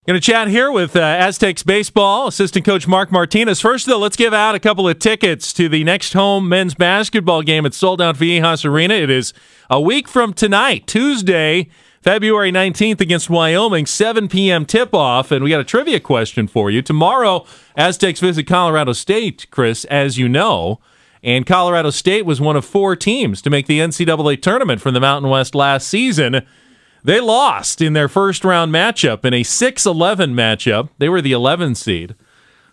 Going to chat here with Aztecs baseball assistant coach Mark Martinez. First, though, let's give out a couple of tickets to the next home men's basketball game at Sold Out Viejas Arena. It is a week from tonight, Tuesday, February 19th against Wyoming, 7 p.m. tip-off. And we got a trivia question for you. Tomorrow, Aztecs visit Colorado State, Chris, as you know. And Colorado State was one of 4 teams to make the NCAA tournament from the Mountain West last season. They lost in their first-round matchup in a 6-11 matchup. They were the 11 seed.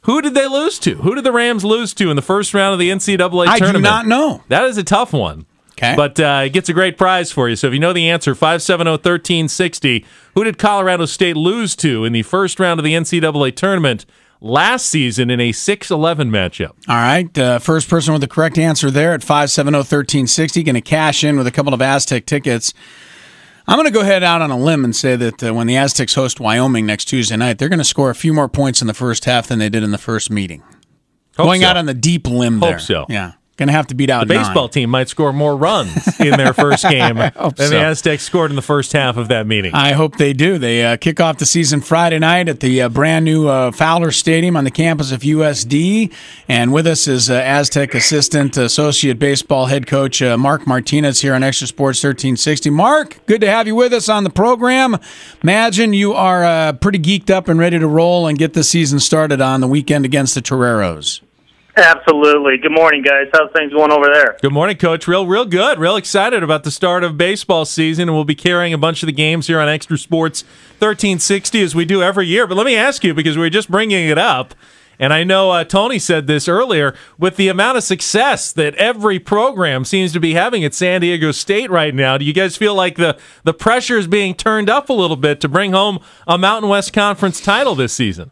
Who did they lose to? Who did the Rams lose to in the first round of the NCAA tournament? I do not know. That is a tough one. Okay. But it gets a great prize for you. So if you know the answer, 570-1360. Who did Colorado State lose to in the first round of the NCAA tournament last season in a 6-11 matchup? All right. First person with the correct answer there at 570-1360. Going to cash in with a couple of Aztec tickets. I'm going to go ahead out on a limb and say that when the Aztecs host Wyoming next Tuesday night, they're going to score a few more points in the first half than they did in the first meeting. Going out on the deep limb there. Hope so. Yeah. Going to have to beat out the baseball team might score more runs in their first game than the Aztecs scored in the first half of that meeting. I hope they do. They kick off the season Friday night at the brand new Fowler Stadium on the campus of USD. And with us is Aztec Assistant Associate Baseball Head Coach Mark Martinez here on Extra Sports 1360. Mark, good to have you with us on the program. Imagine you are pretty geeked up and ready to roll and get the season started on the weekend against the Toreros. Absolutely. Good morning, guys. How's things going over there? Good morning, Coach. Real good. Real excited about the start of baseball season, and we'll be carrying a bunch of the games here on Extra Sports 1360 as we do every year. But let me ask you, because we were just bringing it up, and I know Tony said this earlier, with the amount of success that every program seems to be having at San Diego State right now, do you guys feel like the pressure is being turned up a little bit to bring home a Mountain West Conference title this season?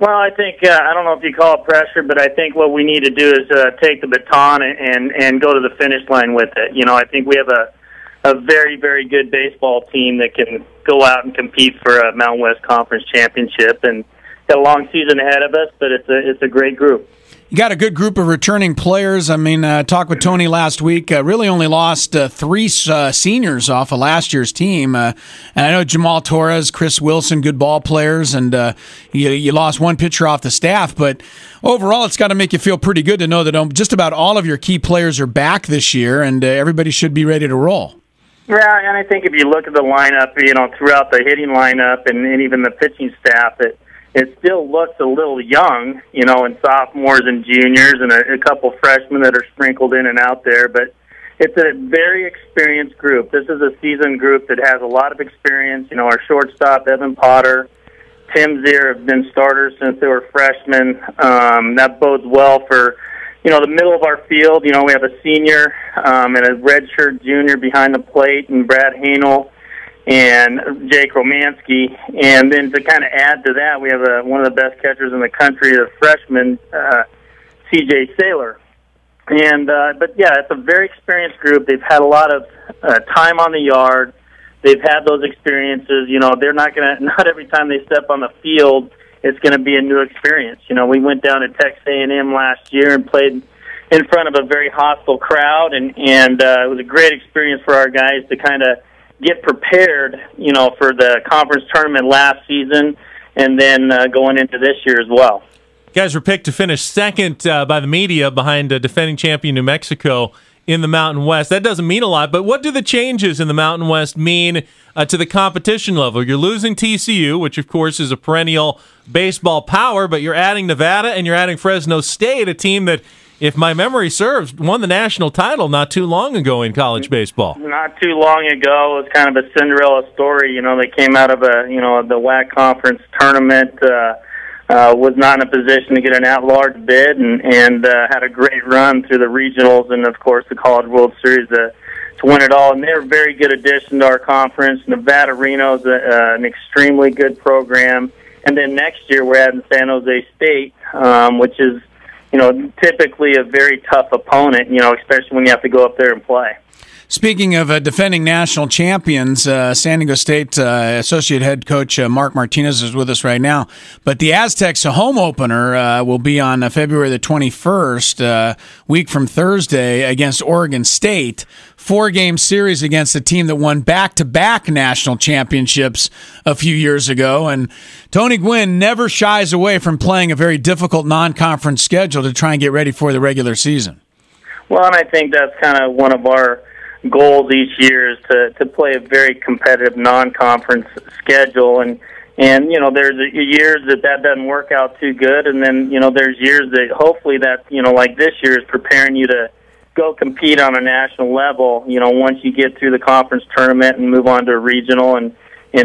Well, I think, I don't know if you call it pressure, but I think what we need to do is take the baton and go to the finish line with it. You know, I think we have a very, very good baseball team that can go out and compete for a Mountain West Conference championship, and got a long season ahead of us, but it's a great group. You got a good group of returning players. I mean, talked with Tony last week. Really only lost 3 seniors off of last year's team. And I know Jamal Torres, Chris Wilson, good ball players, and you lost 1 pitcher off the staff. But overall, it's got to make you feel pretty good to know that just about all of your key players are back this year, and everybody should be ready to roll. Yeah, and I think if you look at the lineup, you know, throughout the hitting lineup and even the pitching staff, it still looks a little young, you know, in sophomores and juniors and a couple freshmen that are sprinkled in and out there. But it's a very experienced group. This is a seasoned group that has a lot of experience. You know, our shortstop, Evan Potter, Tim Zier have been starters since they were freshmen. That bodes well for, you know, the middle of our field. You know, we have a senior and a redshirt junior behind the plate, and Brad Hanel and Jake Romansky, and then to kind of add to that, we have one of the best catchers in the country, a freshman, C.J. Saylor. And but yeah, it's a very experienced group. They've had a lot of time on the yard. They've had those experiences. You know, they're not every time they step on the field, it's going to be a new experience. You know, we went down to Texas A&M last year and played in front of a very hostile crowd, and it was a great experience for our guys to kind of get prepared, you know, for the conference tournament last season and then going into this year as well. You guys were picked to finish second by the media behind defending champion New Mexico in the Mountain West. That doesn't mean a lot, but what do the changes in the Mountain West mean to the competition level? You're losing TCU, which of course is a perennial baseball power, but you're adding Nevada and you're adding Fresno State, a team that, if my memory serves, won the national title not too long ago in college baseball. Not too long ago. It was kind of a Cinderella story. You know, they came out of the WAC conference tournament, was not in a position to get an at-large bid, and had a great run through the regionals and, of course, the College World Series to win it all. And they're a very good addition to our conference. Nevada Reno is an extremely good program. And then next year we're adding San Jose State, which is, you know, typically a very tough opponent, you know, especially when you have to go up there and play. Speaking of defending national champions, San Diego State Associate Head Coach Mark Martinez is with us right now. But the Aztecs home opener will be on February the 21st, week from Thursday, against Oregon State. 4-game series against a team that won back-to-back national championships a few years ago. And Tony Gwynn never shies away from playing a very difficult non-conference schedule to try and get ready for the regular season. Well, and I think that's kind of one of our goals each year is to play a very competitive non-conference schedule, and you know there's years that doesn't work out too good, and then you know there's years that hopefully that you know like this year is preparing you to go compete on a national level. You know once you get through the conference tournament and move on to a regional and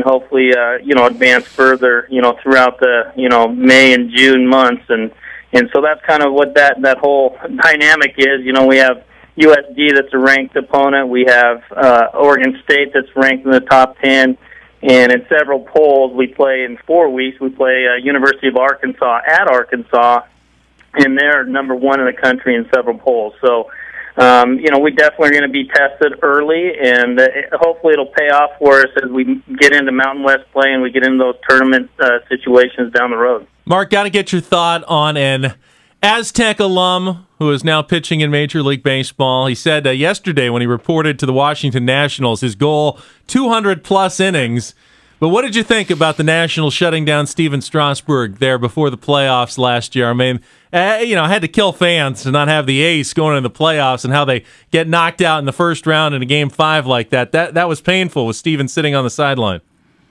hopefully you know advance further you know throughout the you know May and June months, and so that's kind of what that whole dynamic is. You know we have USD that's a ranked opponent. We have Oregon State that's ranked in the top 10. And in several polls, we play in 4 weeks. We play University of Arkansas at Arkansas, and they're number 1 in the country in several polls. So, you know, we definitely are going to be tested early, and hopefully it'll pay off for us as we get into Mountain West play and we get into those tournament situations down the road. Mark, got to get your thought on an Aztec alum who is now pitching in Major League Baseball. He said yesterday when he reported to the Washington Nationals his goal, 200-plus innings. But what did you think about the Nationals shutting down Steven Strasburg there before the playoffs last year? I mean, you know, I had to kill fans to not have the ace going into the playoffs and how they get knocked out in the first round in a Game 5 like that. That was painful with Steven sitting on the sideline.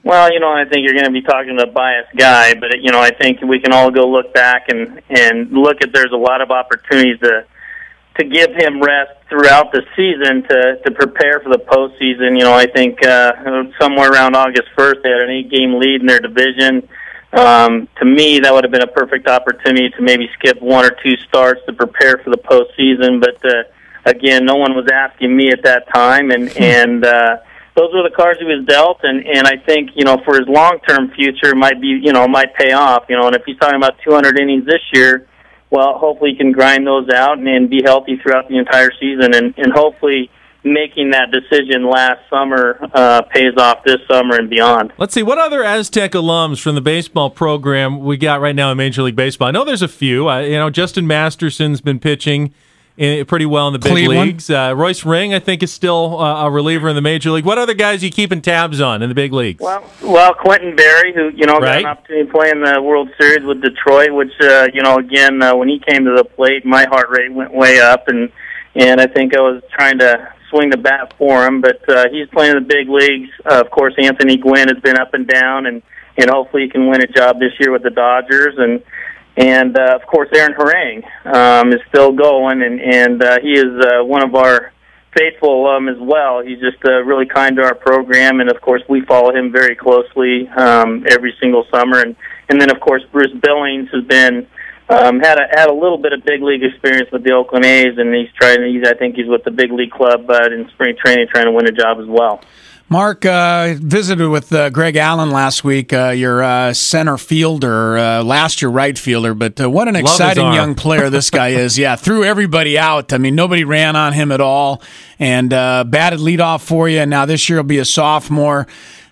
Well, you know, I think you're going to be talking to a biased guy, but, you know, I think we can all go look back and look at there's a lot of opportunities to give him rest throughout the season to prepare for the postseason. You know, I think somewhere around August 1st, they had an 8-game lead in their division. To me, that would have been a perfect opportunity to maybe skip 1 or 2 starts to prepare for the postseason. But, again, no one was asking me at that time, and those were the cards he was dealt, and I think, you know, for his long-term future, might pay off, you know, and if he's talking about 200 innings this year, well, hopefully he can grind those out and be healthy throughout the entire season, and hopefully making that decision last summer pays off this summer and beyond. Let's see, what other Aztec alums from the baseball program we got right now in Major League Baseball? I know there's a few. You know, Justin Masterson's been pitching pretty well in the big leagues. Royce Ring, I think, is still a reliever in the Major League. What other guys are you keeping tabs on in the big leagues? Well, Quentin Berry, who, you know, got an opportunity to play in the World Series with Detroit, which, you know, again, when he came to the plate, my heart rate went way up, and I think I was trying to swing the bat for him, but he's playing in the big leagues. Of course, Anthony Gwynn has been up and down, and hopefully he can win a job this year with the Dodgers, and of course, Aaron Harang is still going, and he is one of our faithful alum as well. He's just really kind to our program, and of course, we follow him very closely every single summer. And then, of course, Bruce Billings has been had a little bit of big league experience with the Oakland A's, and I think he's with the big league club in spring training, trying to win a job as well. Mark, visited with Greg Allen last week, your center fielder, last year right fielder, but what an exciting young player this guy is. Yeah, threw everybody out. I mean, nobody ran on him at all, and batted leadoff for you, and now this year he'll be a sophomore.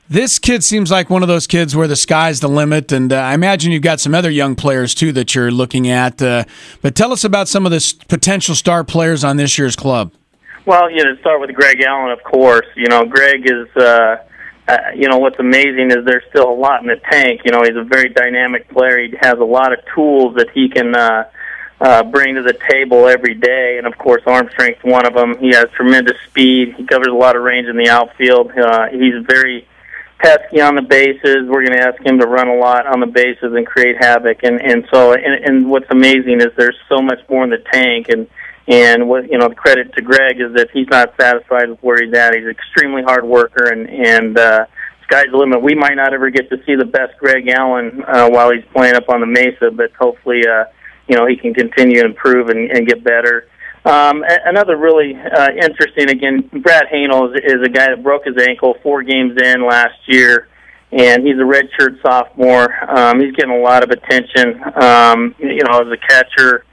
This kid seems like one of those kids where the sky's the limit, and I imagine you've got some other young players, too, that you're looking at. But tell us about some of the potential star players on this year's club. Well, you know, to start with Greg Allen, of course. You know, Greg is, you know, what's amazing is there's still a lot in the tank. You know, he's a very dynamic player. He has a lot of tools that he can bring to the table every day. And, of course, arm strength's one of them. He has tremendous speed. He covers a lot of range in the outfield. He's very pesky on the bases. We're going to ask him to run a lot on the bases and create havoc. And what's amazing is there's so much more in the tank. And what, you know, the credit to Greg is that he's not satisfied with where he's at. He's an extremely hard worker, and sky's the limit. We might not ever get to see the best Greg Allen while he's playing up on the Mesa, but hopefully, you know, he can continue to improve and get better. Another really interesting, again, Brad Hanel is a guy that broke his ankle 4 games in last year, and he's a redshirt sophomore. He's getting a lot of attention, you know, as a catcher.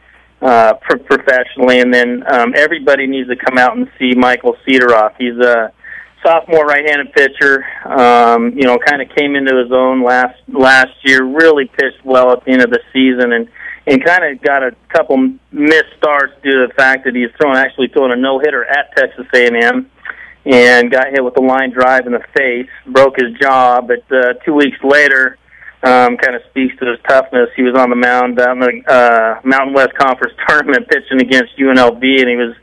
professionally. And then everybody needs to come out and see Michael Cedoroff. He's a sophomore right-handed pitcher. Kind of came into his own last year. Really pitched well at the end of the season, and kind of got a couple missed starts due to the fact that he's actually throwing a no-hitter at Texas A&M, and got hit with a line drive in the face, broke his jaw. But 2 weeks later, kind of speaks to his toughness. He was on the mound down the Mountain West Conference tournament pitching against UNLV, and he was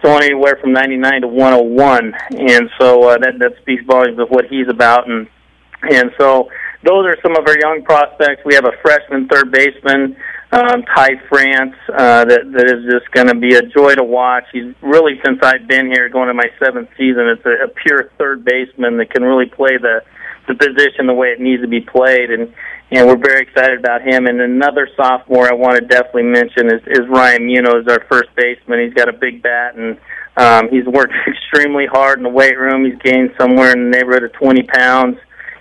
throwing anywhere from 99 to 101, and so that speaks volumes of what he's about. And so those are some of our young prospects. We have a freshman third baseman, Ty France, that is just going to be a joy to watch. He's really, since I've been here, going to my 7th season, it's a pure third baseman that can really play the position the way it needs to be played, and we're very excited about him. And another sophomore I want to definitely mention is Ryan Munoz, our first baseman. He's got a big bat, and he's worked extremely hard in the weight room. He's gained somewhere in the neighborhood of 20 pounds,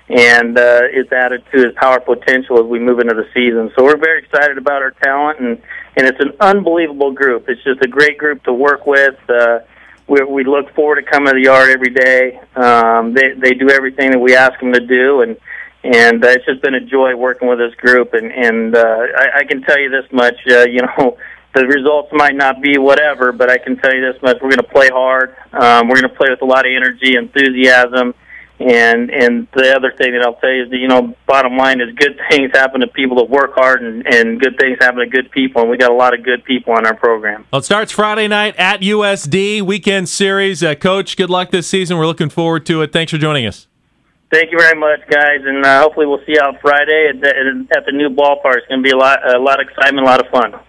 and it's added to his power potential as we move into the season. So we're very excited about our talent, and it's an unbelievable group. It's just a great group to work with. We look forward to coming to the yard every day. They do everything that we ask them to do, and it's just been a joy working with this group. And I can tell you this much, the results might not be whatever, but I can tell you this much: we're going to play hard. We're going to play with a lot of energy, enthusiasm. And the other thing that I'll tell you is that, bottom line is good things happen to people that work hard, and good things happen to good people, and we got a lot of good people on our program. Well, it starts Friday night at USD, weekend series. Coach, good luck this season. We're looking forward to it. Thanks for joining us. Thank you very much, guys, and hopefully we'll see you out Friday at the new ballpark. It's going to be a lot of excitement, a lot of fun.